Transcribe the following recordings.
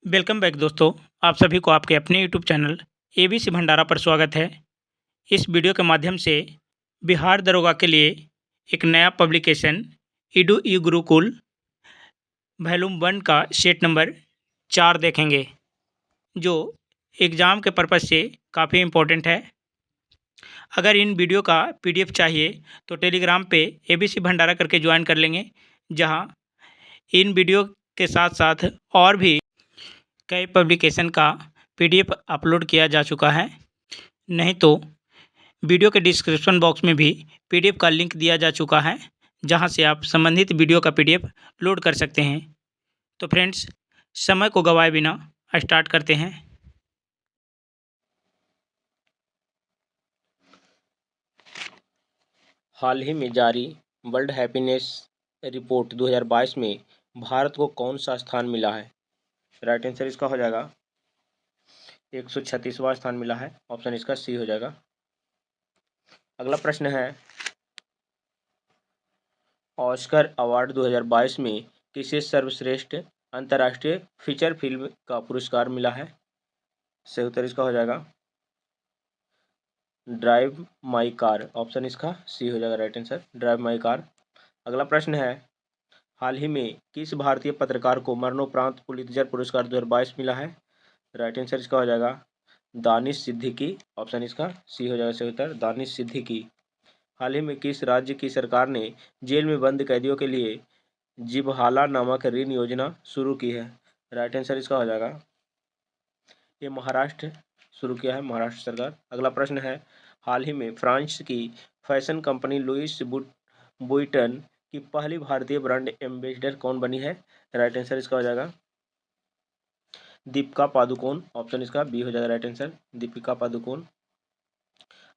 Welcome back दोस्तों। आप सभी को आपके अपने यूट्यूब चैनल एबीसी भंडारा पर स्वागत है। इस वीडियो के माध्यम से बिहार दरोगा के लिए एक नया पब्लिकेशन ईडू ई गुरुकुल वॉल्यूम 1 का सेट नंबर 4 देखेंगे, जो एग्ज़ाम के पर्पज़ से काफ़ी इम्पोर्टेंट है। अगर इन वीडियो का पीडीएफ चाहिए तो टेलीग्राम पे एबीसी भंडारा करके ज्वाइन कर लेंगे, जहां इन वीडियो के साथ साथ और भी कई पब्लिकेशन का पीडीएफ अपलोड किया जा चुका है। नहीं तो वीडियो के डिस्क्रिप्शन बॉक्स में भी पीडीएफ का लिंक दिया जा चुका है, जहां से आप संबंधित वीडियो का पीडीएफ लोड कर सकते हैं। तो फ्रेंड्स, समय को गवाए बिना स्टार्ट करते हैं। हाल ही में जारी वर्ल्ड हैप्पीनेस रिपोर्ट 2022 में भारत को कौन सा स्थान मिला है? राइट आंसर इसका हो जाएगा 136वां स्थान मिला है। ऑप्शन इसका सी हो जाएगा। अगला प्रश्न है, ऑस्कर अवार्ड 2022 में किसे सर्वश्रेष्ठ अंतर्राष्ट्रीय फीचर फिल्म का पुरस्कार मिला है? सही उत्तर इसका हो जाएगा ड्राइव माई कार। ऑप्शन इसका सी हो जाएगा right answer, drive my car. अगला प्रश्न है, हाल ही में किस भारतीय पत्रकार को मरणोपरांत पुलित्जर पुरस्कार 2022 मिला है? राइट आंसर इसका हो जाएगा दानिश सिद्दीकी। ऑप्शन इसका सी हो जाएगा सही उत्तर, दानिश सिद्दीकी। हाल ही में किस राज्य की सरकार ने जेल में बंद कैदियों के लिए जिबहाला नामक ऋण योजना शुरू की है? राइट आंसर इसका हो जाएगा ये महाराष्ट्र शुरू किया है, महाराष्ट्र सरकार। अगला प्रश्न है, हाल ही में फ्रांस की फैशन कंपनी लुइस बुइटन की पहली भारतीय ब्रांड एम्बेसडर कौन बनी है? राइट आंसर इसका हो जाएगा दीपिका पादुकोण। ऑप्शन इसका बी हो जाएगा राइट आंसर, दीपिका पादुकोण।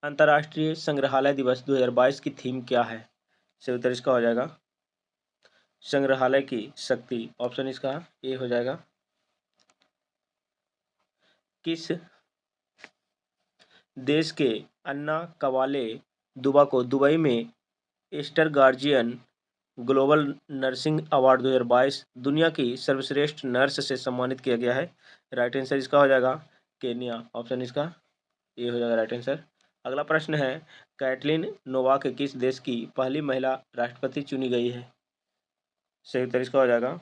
अंतर्राष्ट्रीय संग्रहालय दिवस 2022 की थीम क्या है? सही उत्तर इसका हो जाएगा संग्रहालय की शक्ति। ऑप्शन इसका ए हो जाएगा। किस देश के अन्ना कवाले दुबा को दुबई में Aster Guardian Global Nursing Award 2022 दुनिया की सर्वश्रेष्ठ नर्स से सम्मानित किया गया है? राइट आंसर इसका हो जाएगा केनिया। ऑप्शन इसका ये हो जाएगा राइट आंसर। अगला प्रश्न है, कैटलिन नोवाक किस देश की पहली महिला राष्ट्रपति चुनी गई है? सही उत्तर इसका हो जाएगा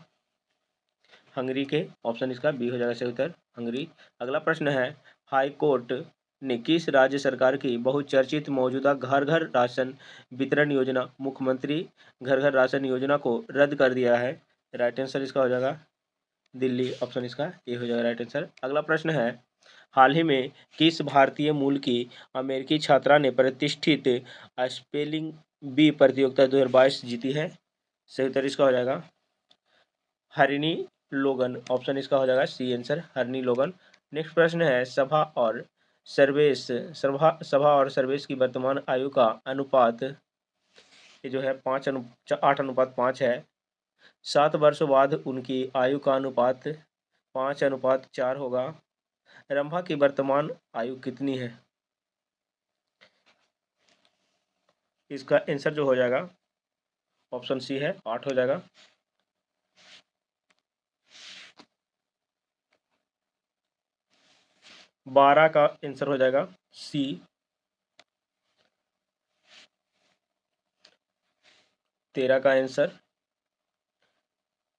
हंगरी के। ऑप्शन इसका बी हो जाएगा सही उत्तर, हंगरी। अगला प्रश्न है, हाई कोर्ट ने किस राज्य सरकार की बहुचर्चित मौजूदा घर घर राशन वितरण योजना मुख्यमंत्री घर घर राशन योजना को रद्द कर दिया है? राइट आंसर इसका हो जाएगा दिल्ली। ऑप्शन इसका ये हो जाएगा राइट आंसर। अगला प्रश्न है, हाल ही में किस भारतीय मूल की अमेरिकी छात्रा ने प्रतिष्ठित स्पेलिंग बी प्रतियोगिता 2022 जीती है? सही उत्तर इसका हो जाएगा हरिणी लोगन। ऑप्शन इसका हो जाएगा सी आंसर, हरिणी लोगन। नेक्स्ट प्रश्न है, सभा और सर्वेश की वर्तमान आयु का अनुपात ये जो है 8:5 है। 7 वर्षों बाद उनकी आयु का अनुपात 5:4 होगा। रंभा की वर्तमान आयु कितनी है? इसका आंसर जो हो जाएगा ऑप्शन सी है 8 हो जाएगा। बारह का आंसर हो जाएगा सी। 13 का आंसर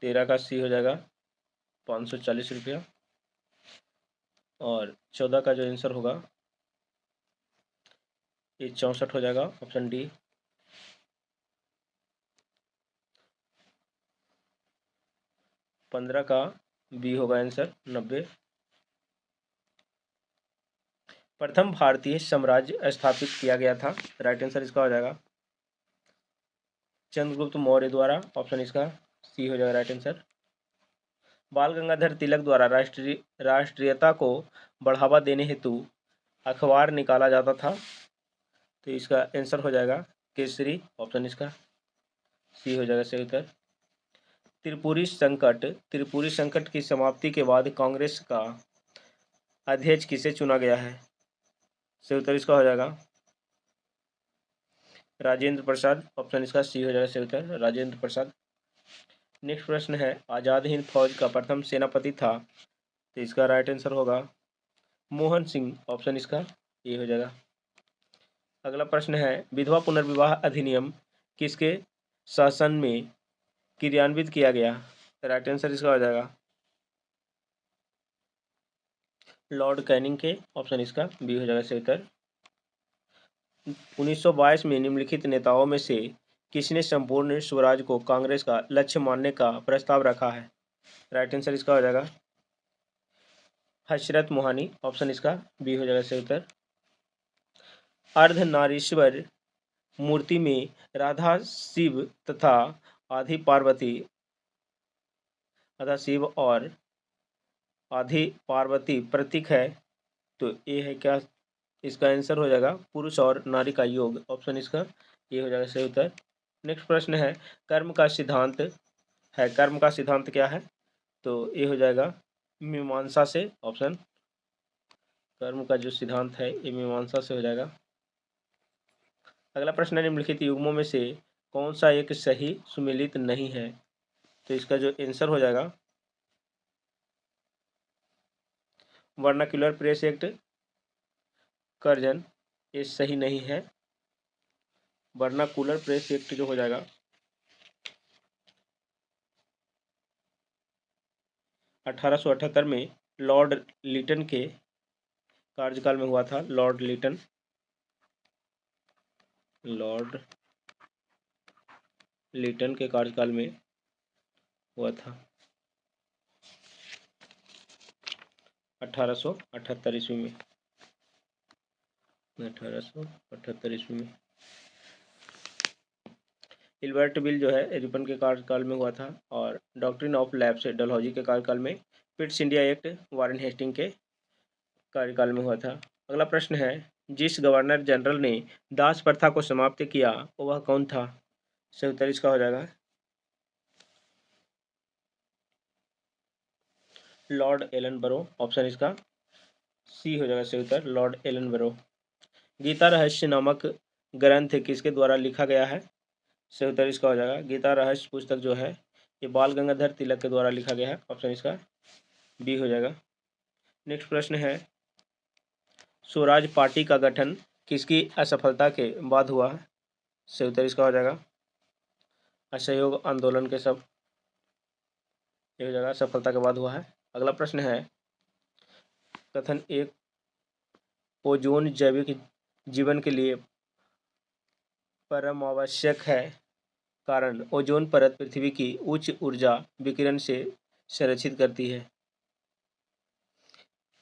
13 का सी हो जाएगा 540 रुपया। और 14 का जो आंसर होगा ये 64 हो जाएगा, ऑप्शन डी। 15 का बी होगा आंसर 90। प्रथम भारतीय साम्राज्य स्थापित किया गया था? राइट आंसर इसका हो जाएगा चंद्रगुप्त मौर्य द्वारा। ऑप्शन इसका सी हो जाएगा राइट आंसर। बाल गंगाधर तिलक द्वारा राष्ट्रीयता को बढ़ावा देने हेतु अखबार निकाला जाता था, तो इसका आंसर हो जाएगा केसरी। ऑप्शन इसका सी हो जाएगा सही उत्तर। त्रिपुरी संकट की समाप्ति के बाद कांग्रेस का अध्यक्ष किसे चुना गया है? सही उत्तर इसका हो जाएगा राजेंद्र प्रसाद। ऑप्शन इसका सी हो जाएगा सही उत्तर, राजेंद्र प्रसाद। नेक्स्ट प्रश्न है, आजाद हिंद फौज का प्रथम सेनापति था? तो इसका राइट आंसर होगा मोहन सिंह, ऑप्शन इसका ये हो जाएगा। अगला प्रश्न है, विधवा पुनर्विवाह अधिनियम किसके शासन में क्रियान्वित किया गया? राइट आंसर इसका हो जाएगा लॉर्ड कैनिंग के, ऑप्शन इसका बी हो जाएगा सही उत्तर। 1922 में निम्नलिखित नेताओं में से किसने संपूर्ण स्वराज को कांग्रेस का लक्ष्य मानने का प्रस्ताव रखा है? राइट आंसर इसका हो जाएगा हशरत मोहानी, ऑप्शन इसका बी हो जाएगा सही उत्तर। अर्धनारीश्वर मूर्ति में राधा शिव तथा आदि पार्वती तथा शिव और आदि पार्वती प्रतीक है, तो ये है क्या? इसका आंसर हो जाएगा पुरुष और नारी का योग, ऑप्शन इसका ये हो जाएगा सही उत्तर। नेक्स्ट प्रश्न है, कर्म का सिद्धांत कर्म का सिद्धांत क्या है? तो ये हो जाएगा मीमांसा से, ऑप्शन कर्म का जो सिद्धांत है ये मीमांसा से हो जाएगा। अगला प्रश्न है, निम्नलिखित युग्मों में से कौन सा एक सही सुमेलित नहीं है? तो इसका जो आंसर हो जाएगा वर्नाक्युलर प्रेस एक्ट कर्जन, ये सही नहीं है। वर्नाकुलर प्रेस एक्ट जो हो जाएगा 1878 में लॉर्ड लिटन के कार्यकाल में हुआ था। लॉर्ड लिटन के कार्यकाल में हुआ था 1878 ईस्वी में। 1878 ईस्वी में इल्बर्ट बिल जो है रिपन के कार्यकाल में हुआ था, और डॉक्ट्रिन ऑफ लैप्स डलहौजी के कार्यकाल में। Pitt's India Act Warren Hasting के कार्यकाल में हुआ था। अगला प्रश्न है, जिस गवर्नर जनरल ने दास प्रथा को समाप्त किया वह कौन था? सही उत्तर इसका हो जाएगा लॉर्ड एलन बरो, ऑप्शन इसका सी हो जाएगा सही उत्तर, लॉर्ड एलन बरो। गीता रहस्य नामक ग्रंथ किसके द्वारा लिखा गया है? सही उत्तर इसका हो जाएगा गीता रहस्य पुस्तक जो है ये बाल गंगाधर तिलक के द्वारा लिखा गया है, ऑप्शन इसका बी हो जाएगा। नेक्स्ट प्रश्न है, स्वराज पार्टी का गठन किसकी असफलता के बाद हुआ है? सही उत्तर इसका हो जाएगा असहयोग आंदोलन के सब ये हो जाएगा सफलता के बाद हुआ है। अगला प्रश्न है, कथन एक ओजोन जैविक जीवन के लिए परम आवश्यक है, कारण ओजोन परत पृथ्वी की उच्च ऊर्जा विकिरण से संरक्षित करती है।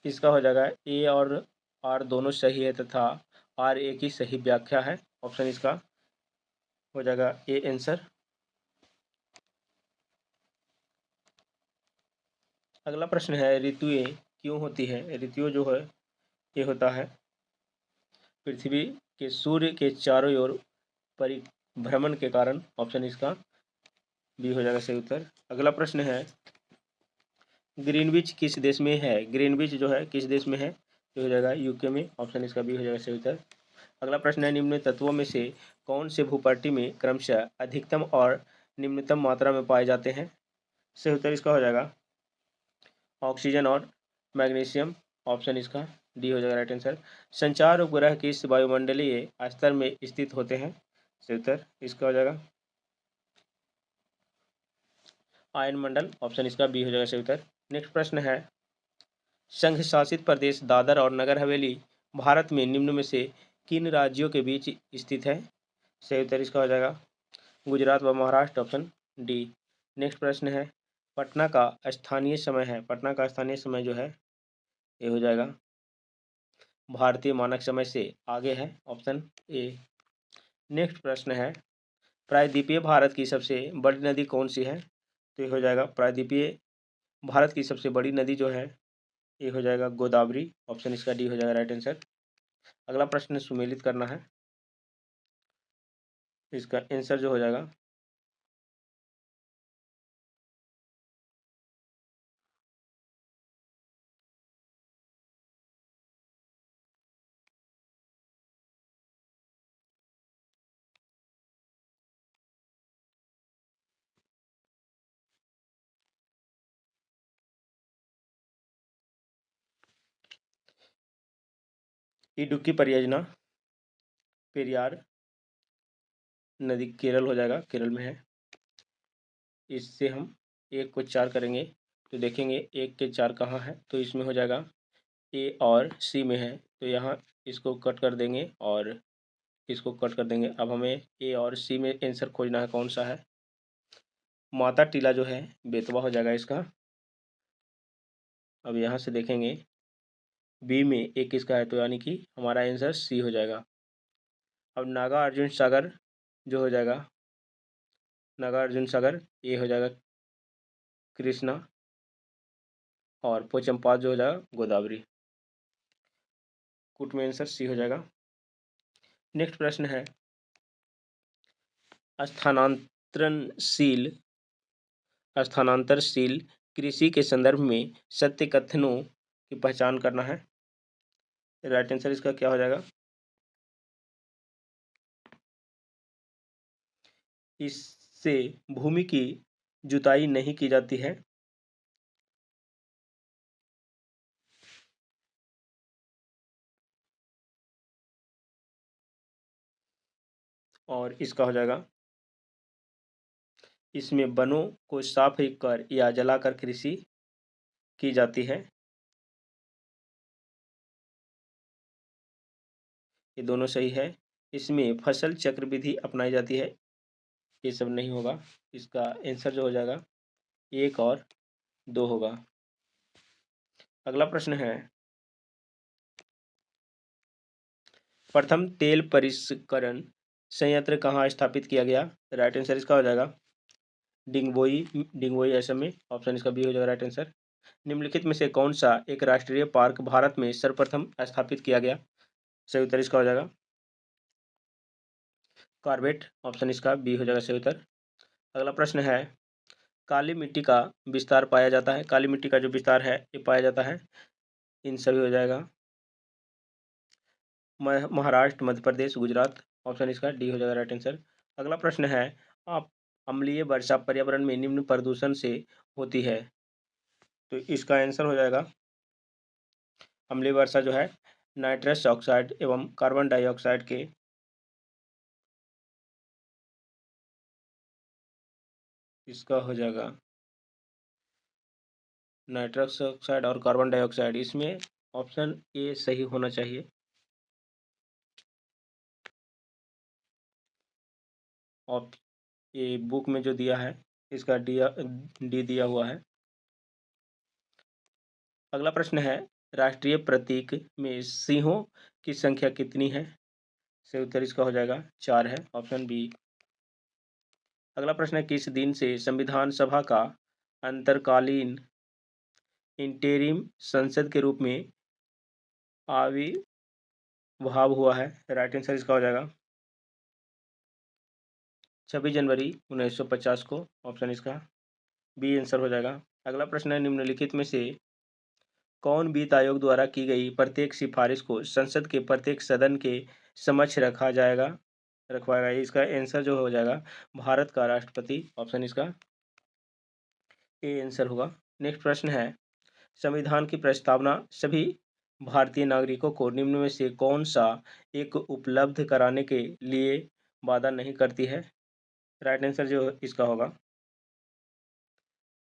इसका हो जाएगा ए और आर दोनों सही है तथा आर ए की सही व्याख्या है, ऑप्शन इसका हो जाएगा ए आंसर। अगला प्रश्न है, ऋतुएं क्यों होती है? ऋतुओं जो है ये होता है पृथ्वी के सूर्य के चारों ओर परिभ्रमण के कारण, ऑप्शन इसका बी हो जाएगा सही उत्तर। अगला प्रश्न है, ग्रीनविच किस देश में है? ग्रीनविच जो है किस देश में है? ये हो जाएगा यूके में, ऑप्शन इसका बी हो जाएगा सही उत्तर। अगला प्रश्न है, निम्न तत्वों में से कौन से भूपट्टी में क्रमशः अधिकतम और निम्नतम मात्रा में पाए जाते हैं? सही उत्तर इसका हो जाएगा ऑक्सीजन और मैग्नीशियम, ऑप्शन इसका डी हो जाएगा राइट आंसर। संचार उपग्रह किस वायुमंडलीय स्तर में स्थित होते हैं? सही उत्तर इसका हो जाएगा आयन मंडल, ऑप्शन इसका बी हो जाएगा सही उत्तर। नेक्स्ट प्रश्न है, संघ शासित प्रदेश दादर और नगर हवेली भारत में निम्न में से किन राज्यों के बीच स्थित है? सही उत्तर इसका हो जाएगा गुजरात व महाराष्ट्र, ऑप्शन डी। नेक्स्ट प्रश्न है, पटना का स्थानीय समय जो है ये हो जाएगा भारतीय मानक समय से आगे है, ऑप्शन ए। नेक्स्ट प्रश्न है, प्रायद्वीपीय भारत की सबसे बड़ी नदी कौन सी है? तो ये हो जाएगा प्रायद्वीपीय भारत की सबसे बड़ी नदी जो है ये हो जाएगा गोदावरी, ऑप्शन इसका डी हो जाएगा राइट आंसर। अगला प्रश्न सुमेलित करना है, इसका आंसर जो हो जाएगा इडुक्की परियोजना पेरियार नदी केरल हो जाएगा, केरल में है। इससे हम 1 को 4 करेंगे तो देखेंगे 1 के 4 कहाँ है, तो इसमें हो जाएगा ए और सी में है, तो यहाँ इसको कट कर देंगे और इसको कट कर देंगे। अब हमें ए और सी में आंसर खोजना है, कौन सा है। माता टीला जो है बेतवा हो जाएगा इसका। अब यहाँ से देखेंगे बी में एक किसका है, तो यानी कि हमारा आंसर सी हो जाएगा। अब नागा अर्जुन सागर जो हो जाएगा, नागा अर्जुन सागर ये हो जाएगा कृष्णा, और पोचमपाल जो हो जाएगा गोदावरी। कुट में आंसर सी हो जाएगा। नेक्स्ट प्रश्न है स्थानांतरणशील स्थानांतरशील कृषि के संदर्भ में सत्य कथनों की पहचान करना है। राइट आंसर इसका क्या हो जाएगा। इससे भूमि की जुताई नहीं की जाती है। और इसका हो जाएगा इसमें वनों को साफ कर या जलाकर कृषि की जाती है। ये दोनों सही है। इसमें फसल चक्र विधि अपनाई जाती है। ये सब नहीं होगा। इसका आंसर जो हो जाएगा 1 और 2 होगा। अगला प्रश्न है प्रथम तेल परिष्करण संयंत्र कहाँ स्थापित किया गया। राइट आंसर इसका हो जाएगा डिंगवोई डिंगवोई असम में। ऑप्शन इसका बी हो जाएगा राइट आंसर। निम्नलिखित में से कौन सा एक राष्ट्रीय पार्क भारत में सर्वप्रथम स्थापित किया गया। सही उत्तर इसका हो जाएगा कॉर्बेट। ऑप्शन इसका बी हो जाएगा सही उत्तर। अगला प्रश्न है काली मिट्टी का विस्तार पाया जाता है। काली मिट्टी का जो विस्तार है ये पाया जाता है, इन सभी हो जाएगा महाराष्ट्र, मध्य प्रदेश, गुजरात। ऑप्शन इसका डी हो जाएगा राइट आंसर। अगला प्रश्न है आप अम्लीय वर्षा पर्यावरण में निम्न प्रदूषण से होती है, तो इसका आंसर हो जाएगा अम्लीय वर्षा जो है नाइट्रस ऑक्साइड एवं कार्बन डाइऑक्साइड के इसका हो जाएगा नाइट्रस ऑक्साइड और कार्बन डाइऑक्साइड। इसमें ऑप्शन ए सही होना चाहिए। और ये बुक में जो दिया है इसका डी दिया हुआ है। अगला प्रश्न है राष्ट्रीय प्रतीक में सिंहों की संख्या कितनी है। सही उत्तर इसका हो जाएगा 4 है। Option B. अगला प्रश्न है किस दिन से संविधान सभा का अंतरकालीन इंटेरिम संसद के रूप में आविर्भाव हुआ है। राइट आंसर इसका हो जाएगा 26 जनवरी 1950 को। ऑप्शन इसका बी आंसर हो जाएगा। अगला प्रश्न है निम्नलिखित में से कौन वित्त आयोग द्वारा की गई प्रत्येक सिफारिश को संसद के प्रत्येक सदन के समक्ष रखवाएगा। इसका आंसर जो हो जाएगा भारत का राष्ट्रपति। ऑप्शन इसका ए आंसर होगा। नेक्स्ट प्रश्न है संविधान की प्रस्तावना सभी भारतीय नागरिकों को निम्न में से कौन सा एक उपलब्ध कराने के लिए वादा नहीं करती है। राइट आंसर जो इसका होगा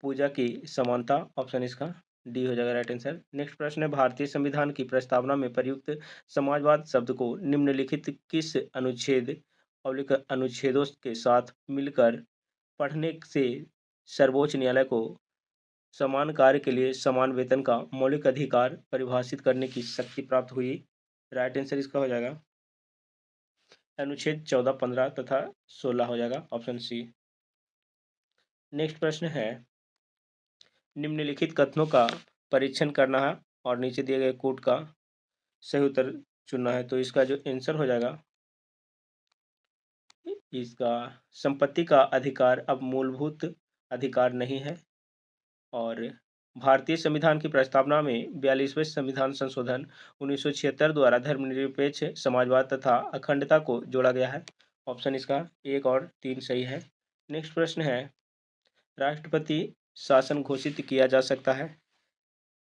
पूजा की समानता। ऑप्शन इसका डी हो जाएगा राइट आंसर। नेक्स्ट प्रश्न है भारतीय संविधान की प्रस्तावना में प्रयुक्त समाजवाद शब्द को निम्नलिखित किस अनुच्छेदों के साथ मिलकर पढ़ने से सर्वोच्च न्यायालय को समान कार्य के लिए समान वेतन का मौलिक अधिकार परिभाषित करने की शक्ति प्राप्त हुई। राइट आंसर इसका हो जाएगा अनुच्छेद 14, 15 तथा 16 हो जाएगा। Option C. नेक्स्ट प्रश्न है निम्नलिखित कथनों का परीक्षण करना है और नीचे दिए गए कोड का सही उत्तर चुनना है, तो इसका जो आंसर हो जाएगा इसका संपत्ति का अधिकार अब मूलभूत अधिकार नहीं है। और भारतीय संविधान की प्रस्तावना में 42वें संविधान संशोधन 1976 द्वारा धर्मनिरपेक्ष समाजवाद तथा अखंडता को जोड़ा गया है। ऑप्शन इसका 1 और 3 सही है। नेक्स्ट प्रश्न है राष्ट्रपति शासन घोषित किया जा सकता है।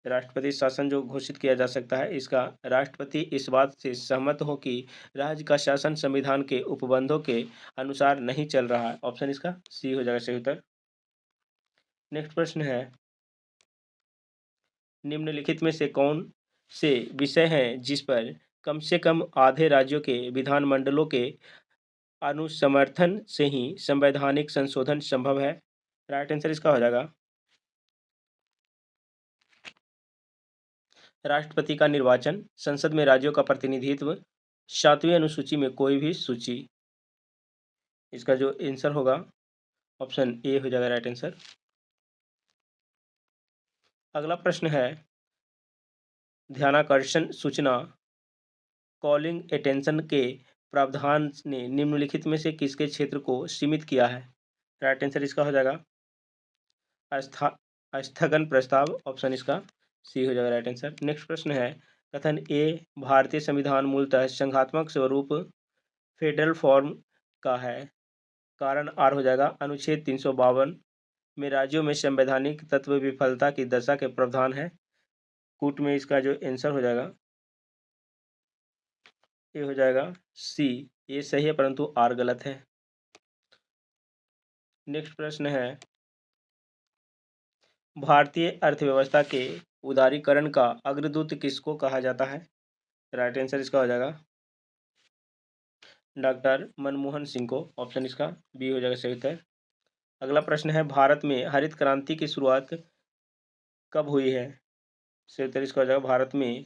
राष्ट्रपति शासन जो घोषित किया जा सकता है, इसका राष्ट्रपति इस बात से सहमत हो कि राज्य का शासन संविधान के उपबंधों के अनुसार नहीं चल रहा है। ऑप्शन इसका सी हो जाएगा सही उत्तर। नेक्स्ट प्रश्न है, निम्नलिखित में से कौन से विषय हैं जिस पर कम से कम आधे राज्यों के विधानमंडलों के अनुसमर्थन से ही संवैधानिक संशोधन संभव है? राइट आंसर इसका हो जाएगा राष्ट्रपति का निर्वाचन, संसद में राज्यों का प्रतिनिधित्व, 7वीं अनुसूची में कोई भी सूची। इसका जो आंसर होगा ऑप्शन ए हो जाएगा राइट आंसर। अगला प्रश्न है, ध्यानाकर्षण सूचना कॉलिंग अटेंशन के प्रावधान ने निम्नलिखित में से किसके क्षेत्र को सीमित किया है? राइट आंसर इसका हो जाएगा अस्था स्थगन प्रस्ताव। ऑप्शन इसका सी हो जाएगा राइट आंसर। नेक्स्ट प्रश्न है, कथन ए भारतीय संविधान मूलतः संघात्मक स्वरूप फेडरल फॉर्म का है, कारण आर हो जाएगा अनुच्छेद 352 में राज्यों में संवैधानिक तत्व विफलता की दशा के प्रावधान है। कूट में इसका जो आंसर हो जाएगा ये हो जाएगा सी, ये सही है परंतु आर गलत है। नेक्स्ट प्रश्न है, भारतीय अर्थव्यवस्था के उदारीकरण का अग्रदूत किसको कहा जाता है? राइट आंसर इसका हो जाएगा डॉक्टर मनमोहन सिंह को। ऑप्शन इसका बी हो जाएगा सही उत्तर। अगला प्रश्न है, भारत में हरित क्रांति की शुरुआत कब हुई है? सही उत्तर इसका हो जाएगा भारत में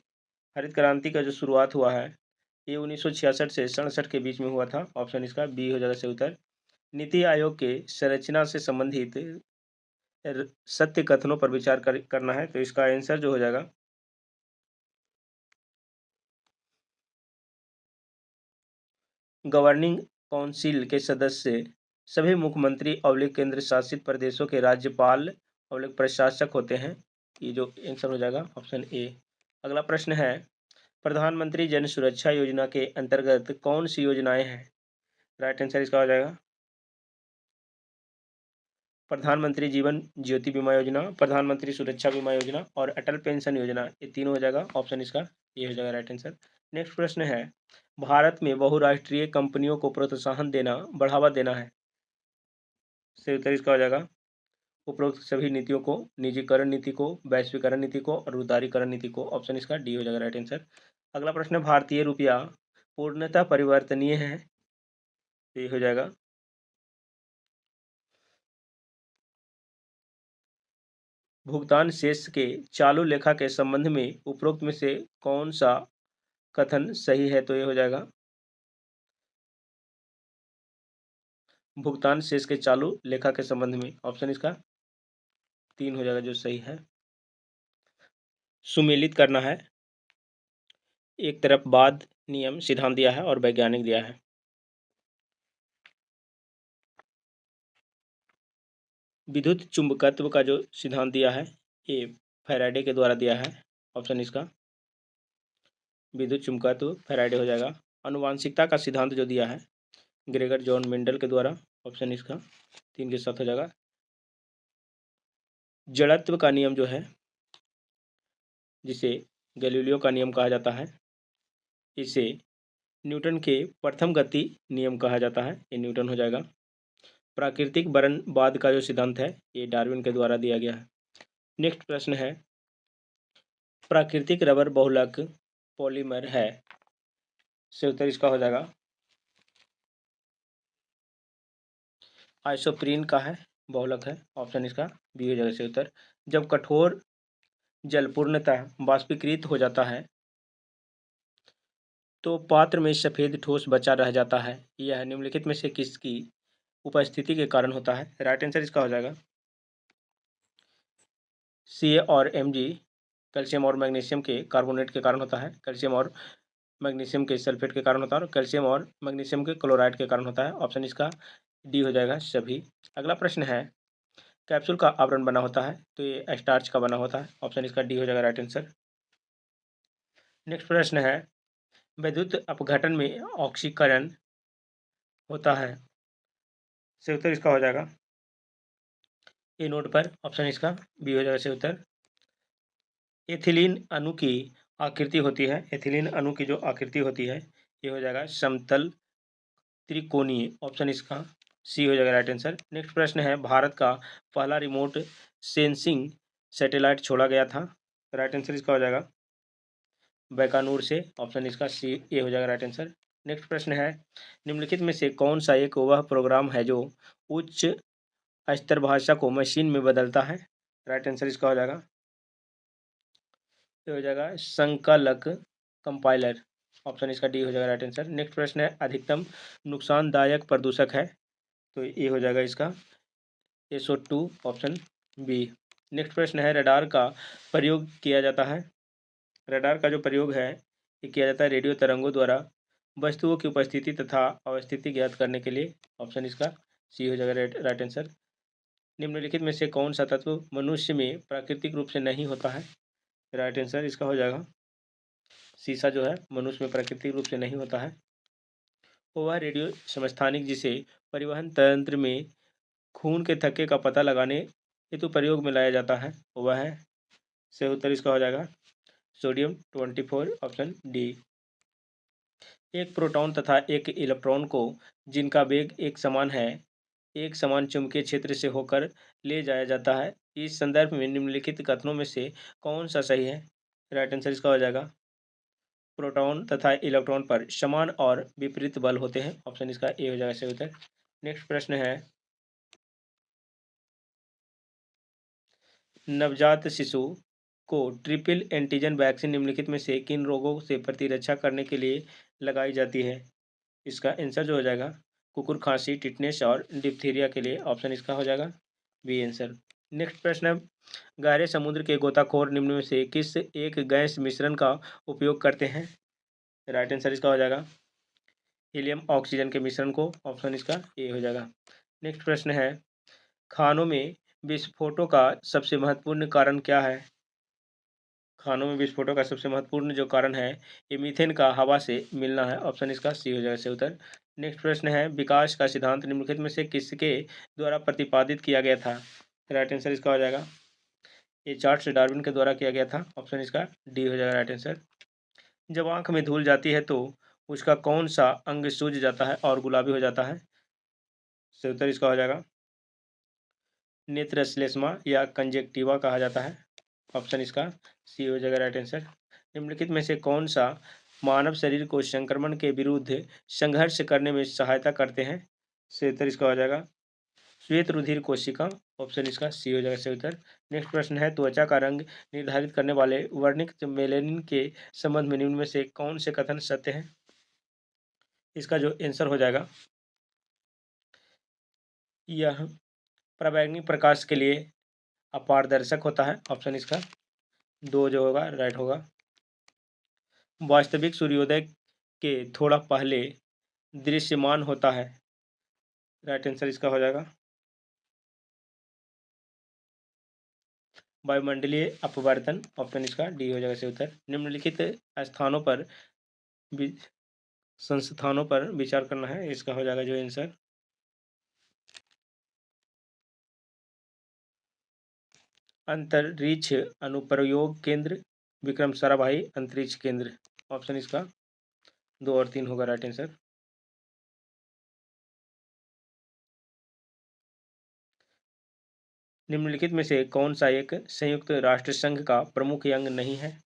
हरित क्रांति का जो शुरुआत हुआ है ये 1966 से 67 के बीच में हुआ था। ऑप्शन इसका बी हो जाएगा सही उत्तर। नीति आयोग के संरचना से संबंधित सत्य कथनों पर विचार करना है, तो इसका आंसर जो हो जाएगा गवर्निंग काउंसिल के सदस्य सभी मुख्यमंत्री और केंद्र शासित प्रदेशों के राज्यपाल और प्रशासक होते हैं। ये जो आंसर हो जाएगा ऑप्शन ए। अगला प्रश्न है, प्रधानमंत्री जन सुरक्षा योजना के अंतर्गत कौन सी योजनाएं हैं? राइट आंसर इसका हो जाएगा प्रधानमंत्री जीवन ज्योति बीमा योजना, प्रधानमंत्री सुरक्षा बीमा योजना और अटल पेंशन योजना, ये तीनों हो जाएगा। ऑप्शन इसका ये हो जाएगा राइट आंसर। नेक्स्ट प्रश्न है, भारत में बहुराष्ट्रीय कंपनियों को प्रोत्साहन देना बढ़ावा देना है। सही उत्तर इसका हो जाएगा उपरोक्त सभी नीतियों को, निजीकरण नीति को, वैश्वीकरण नीति को और उदारीकरण नीति को। ऑप्शन इसका डी हो जाएगा राइट आंसर। अगला प्रश्न है, भारतीय रुपया पूर्णतः परिवर्तनीय है। तो ये हो जाएगा भुगतान शेष के चालू लेखा के संबंध में उपरोक्त में से कौन सा कथन सही है? तो ये हो जाएगा भुगतान शेष के चालू लेखा के संबंध में। ऑप्शन इसका 3 हो जाएगा जो सही है। सुमेलित करना है, एक तरफ बाद नियम सिद्धांत दिया है और वैज्ञानिक दिया है। विद्युत चुंबकत्व का जो सिद्धांत दिया है ये फैराडे के द्वारा दिया है। ऑप्शन इसका विद्युत चुंबकत्व फैराडे हो जाएगा। आनुवांशिकता का सिद्धांत जो दिया है ग्रेगर जॉन मेंडल के द्वारा। ऑप्शन इसका 3 के साथ हो जाएगा। जड़त्व का नियम जो है जिसे गैलीलियो का नियम कहा जाता है, इसे न्यूटन के प्रथम गति नियम कहा जाता है, ये न्यूटन हो जाएगा। प्राकृतिक वर्णवाद का जो सिद्धांत है ये डार्विन के द्वारा दिया गया है। नेक्स्ट प्रश्न है, प्राकृतिक रबर बहुलक पॉलीमर है। से उत्तर इसका हो जाएगा आइसोप्रीन का है, बहुलक है। ऑप्शन इसका बी हो जाएगा से उत्तर। जब कठोर जल पूर्णतः वाष्पीकृत हो जाता है तो पात्र में सफेद ठोस बचा रह जाता है, यह निम्नलिखित में से किसकी उपस्थिति के कारण होता है? राइट आंसर इसका हो जाएगा सी और एम जी, कैल्शियम और मैग्नीशियम के कार्बोनेट के कारण होता है, कैल्शियम और मैग्नीशियम के सल्फेट के कारण होता है और कैल्शियम और मैग्नीशियम के क्लोराइड के कारण होता है। ऑप्शन इसका डी हो जाएगा सभी। अगला प्रश्न है, कैप्सूल का आवरण बना होता है तो ये स्टार्च का बना होता है। ऑप्शन इसका डी हो जाएगा राइट आंसर। नेक्स्ट प्रश्न है, विद्युत अपघटन में ऑक्सीकरण होता है। से उत्तर इसका हो जाएगा ए नोड पर। ऑप्शन इसका बी हो जाएगा से उत्तर। एथिलीन अणु की आकृति होती है, एथिलीन अणु की जो आकृति होती है ये हो जाएगा समतल त्रिकोणीय। ऑप्शन इसका सी हो जाएगा राइट आंसर। नेक्स्ट प्रश्न है, भारत का पहला रिमोट सेंसिंग सैटेलाइट छोड़ा गया था। राइट आंसर इसका हो जाएगा बैकानूर से। ऑप्शन इसका सी ए हो जाएगा राइट आंसर। नेक्स्ट प्रश्न है, निम्नलिखित में से कौन सा एक वह प्रोग्राम है जो उच्च स्तर भाषा को मशीन में बदलता है। राइट आंसर इसका हो जाएगा, ये हो जाएगा संकलक कंपाइलर। ऑप्शन इसका डी हो जाएगा राइट आंसर। नेक्स्ट प्रश्न है, अधिकतम नुकसानदायक प्रदूषक है, तो ये हो जाएगा इसका SO2। Option B. नेक्स्ट प्रश्न है, रडार का प्रयोग किया जाता है, रडार का जो प्रयोग है ये किया जाता है रेडियो तरंगों द्वारा वस्तुओं की उपस्थिति तथा अवस्थिति ज्ञात करने के लिए। ऑप्शन इसका सी हो जाएगा राइट आंसर। निम्नलिखित में से कौन सा तत्व मनुष्य में प्राकृतिक रूप से नहीं होता है। राइट आंसर इसका हो जाएगा सीसा जो है मनुष्य में प्राकृतिक रूप से नहीं होता है। वह रेडियो समस्थानिक जिसे परिवहन तंत्र में खून के थक्के का पता लगाने हेतु प्रयोग में लाया जाता है वह है, से उत्तर इसका हो जाएगा सोडियम 24। Option D. एक प्रोटॉन तथा एक इलेक्ट्रॉन को जिनका वेग एक समान है एक समान चुंबकीय क्षेत्र से होकर ले जाया जाता है, इस संदर्भ में निम्नलिखित कथनों में से कौन सा सही है। राइट आंसर इसका हो जाएगा प्रोटॉन तथा इलेक्ट्रॉन पर समान और विपरीत बल होते हैं। ऑप्शन इसका ए हो जाएगा सही उत्तर। नेक्स्ट प्रश्न है, नवजात शिशु को ट्रिपल एंटीजन वैक्सीन निम्नलिखित में से किन रोगों से प्रतिरक्षा करने के लिए लगाई जाती है। इसका आंसर जो हो जाएगा कुकुर खांसी, टिटनेस और डिप्थीरिया के लिए। ऑप्शन इसका हो जाएगा बी आंसर। नेक्स्ट प्रश्न है, गहरे समुद्र के गोताखोर निम्न में से किस एक गैस मिश्रण का उपयोग करते हैं। राइट आंसर इसका हो जाएगा हीलियम ऑक्सीजन के मिश्रण को। ऑप्शन इसका ए हो जाएगा। नेक्स्ट प्रश्न है, खानों में विस्फोटों का सबसे महत्वपूर्ण कारण क्या है। खानों में विस्फोटों का सबसे महत्वपूर्ण जो कारण है ये मीथेन का हवा से मिलना है। ऑप्शन इसका सी हो जाएगा सही उत्तर। नेक्स्ट प्रश्न है, विकास का सिद्धांत निम्नलिखित में से किसके द्वारा प्रतिपादित किया गया था। राइट आंसर इसका हो जाएगा ये चार्ल्स डार्विन के द्वारा किया गया था। ऑप्शन इसका डी हो जाएगा राइट आंसर। जब आंख में धूल जाती है तो उसका कौन सा अंग सूज जाता है और गुलाबी हो जाता है। सही उत्तर इसका हो जाएगा नेत्र श्लेष्मा या कंजेक्टिवा कहा जाता है। ऑप्शन इसका सी हो जाएगा राइट आंसर। निम्नलिखित में से कौन सा मानव शरीर को संक्रमण के विरुद्ध संघर्ष करने में सहायता करते हैं। सही उत्तर इसका हो जाएगा श्वेत रुधिर कोशिका। ऑप्शन इसका सी हो जाएगा सही उत्तर। नेक्स्ट प्रश्न है, त्वचा का रंग निर्धारित करने वाले वर्णित मेलेनिन के संबंध में निम्न में से कौन से कथन सत्य हैं। इसका जो आंसर हो जाएगा यह पराबैंगनी प्रकाश के लिए अपारदर्शक होता है। ऑप्शन इसका दो जो होगा राइट होगा। वास्तविक सूर्योदय के थोड़ा पहले दृश्यमान होता है। राइट आंसर इसका हो जाएगा वायुमंडलीय अपवर्तन। ऑप्शन इसका डी हो जाएगा सही उत्तर। निम्नलिखित स्थानों पर वि- संस्थानों पर विचार करना है, इसका हो जाएगा जो आंसर अंतरिक्ष अनुप्रयोग केंद्र, विक्रम साराभाई अंतरिक्ष केंद्र। ऑप्शन इसका दो और तीन होगा राइट आंसर। निम्नलिखित में से कौन सा एक संयुक्त राष्ट्र संघ का प्रमुख अंग नहीं है।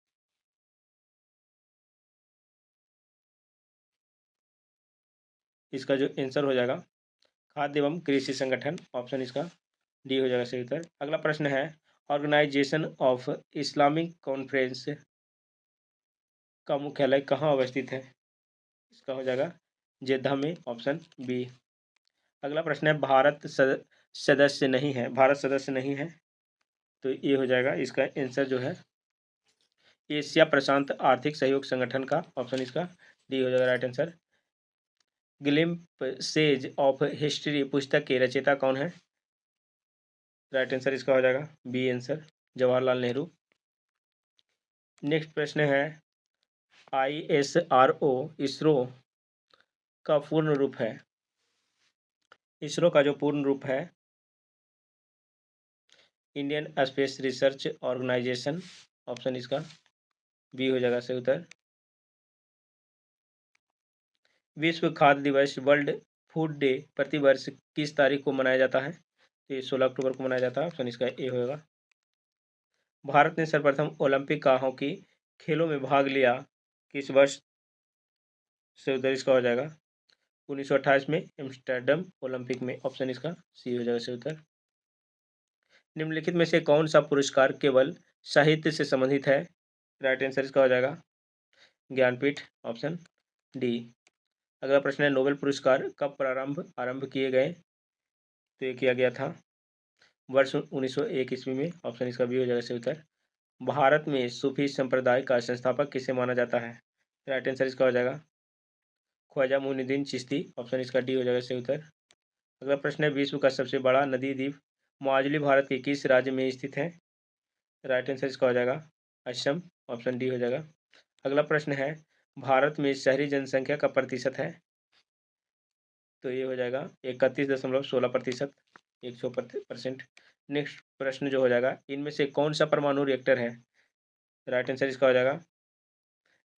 इसका जो आंसर हो जाएगा खाद्य एवं कृषि संगठन। ऑप्शन इसका डी हो जाएगा सही उत्तर। अगला प्रश्न है, ऑर्गेनाइजेशन ऑफ इस्लामिक कॉन्फ्रेंस का मुख्यालय कहाँ अवस्थित है। इसका हो जाएगा जेद्दा में। Option B. अगला प्रश्न है, सदस्य नहीं है, भारत सदस्य नहीं है, तो ये हो जाएगा इसका आंसर जो है एशिया प्रशांत आर्थिक सहयोग संगठन का। ऑप्शन इसका डी हो जाएगा right answer. Glimpses of history पुस्तक के रचयिता कौन है। राइट आंसर इसका हो जाएगा B answer Jawaharlal Nehru. Next प्रश्न है, ISRO इसरो का पूर्ण रूप है। इसरो का जो पूर्ण रूप है Indian Space Research Organisation. Option इसका बी हो जाएगा सही उत्तर। विश्व खाद्य दिवस वर्ल्ड फूड डे प्रतिवर्ष किस तारीख को मनाया जाता है? तो ये 16 अक्टूबर को मनाया जाता है। ऑप्शन इसका ए होगा। भारत ने सर्वप्रथम ओलंपिक हॉकी खेलों में भाग लिया किस वर्ष? से उत्तर इसका हो जाएगा 1928 में एम्स्टर्डम ओलंपिक में। ऑप्शन इसका सी हो जाएगा सही उत्तर। निम्नलिखित में से कौन सा पुरस्कार केवल साहित्य से संबंधित है? राइट आंसर इसका हो जाएगा ज्ञानपीठ। Option D. अगला प्रश्न है, नोबेल पुरस्कार कब आरंभ किए गए? तो ये किया गया था वर्ष 1901 ईस्वी में। ऑप्शन इसका बी हो जाएगा सही उत्तर। भारत में सूफी संप्रदाय का संस्थापक किसे माना जाता है? राइट आंसर इसका हो जाएगा ख्वाजा मुइनुद्दीन चिश्ती। ऑप्शन इसका डी हो जाएगा सही उत्तर। अगला प्रश्न है, विश्व का सबसे बड़ा नदी द्वीप माजुली भारत के किस राज्य में स्थित है? राइट आंसर इसका हो जाएगा असम। ऑप्शन डी हो जाएगा। अगला प्रश्न है, भारत में शहरी जनसंख्या का प्रतिशत है? तो ये हो जाएगा 31.16%, 100%। नेक्स्ट प्रश्न जो हो जाएगा, इनमें से कौन सा परमाणु रिएक्टर है? राइट आंसर इसका हो जाएगा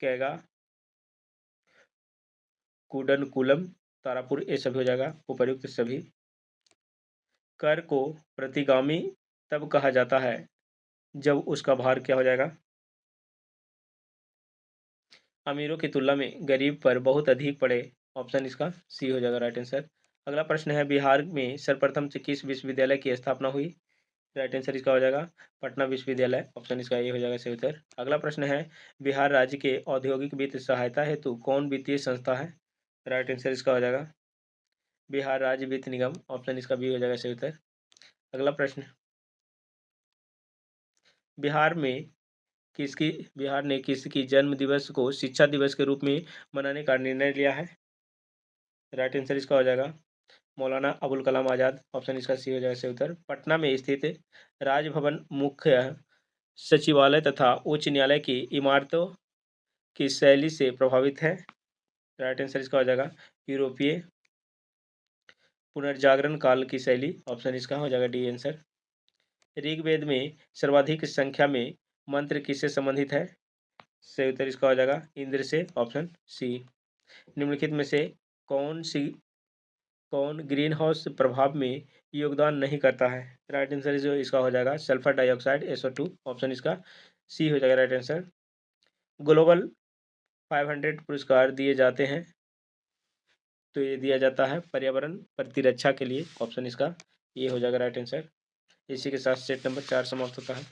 कैगा, कुडनकुलम, तारापुर, ये सभी हो जाएगा उपर्युक्त सभी। कर को प्रतिगामी तब कहा जाता है जब उसका भार क्या हो जाएगा? अमीरों की तुलना में गरीब पर बहुत अधिक पड़े। ऑप्शन इसका सी हो जाएगा राइट आंसर। अगला प्रश्न है, बिहार में सर्वप्रथम से किस विश्वविद्यालय की स्थापना हुई? राइट आंसर इसका हो जाएगा पटना विश्वविद्यालय। ऑप्शन इसका ये हो जाएगा सही उत्तर। अगला प्रश्न है, बिहार राज्य के औद्योगिक वित्त सहायता हेतु कौन वित्तीय संस्था है? राइट आंसर इसका हो जाएगा बिहार राज्य वित्त निगम। ऑप्शन इसका बी हो जाएगा सही उत्तर। अगला प्रश्न, बिहार ने किसकी जन्म दिवस को शिक्षा दिवस के रूप में मनाने का निर्णय लिया है? राइट आंसर इसका हो जाएगा मौलाना अबुल कलाम आज़ाद। ऑप्शन इसका सी हो जाएगा सही उत्तर। पटना में स्थित राजभवन मुख्य सचिवालय तथा उच्च न्यायालय की इमारतों की शैली से प्रभावित है। राइट आंसर इसका हो जाएगा यूरोपीय पुनर्जागरण काल की शैली। ऑप्शन इसका हो जाएगा डी आंसर। ऋग्वेद में सर्वाधिक संख्या में मंत्र किससे संबंधित है? सही उत्तर इसका हो जाएगा इंद्र से। Option C. निम्नलिखित में से कौन ग्रीन हाउस प्रभाव में योगदान नहीं करता है? राइट आंसर जो इसका हो जाएगा सल्फर डाइऑक्साइड, SO2। ऑप्शन इसका सी हो जाएगा राइट आंसर। ग्लोबल 500 पुरस्कार दिए जाते हैं, तो ये दिया जाता है पर्यावरण प्रतिरक्षा के लिए। ऑप्शन इसका ये हो जाएगा राइट आंसर। इसी के साथ सेट नंबर 4 समाप्त होता है।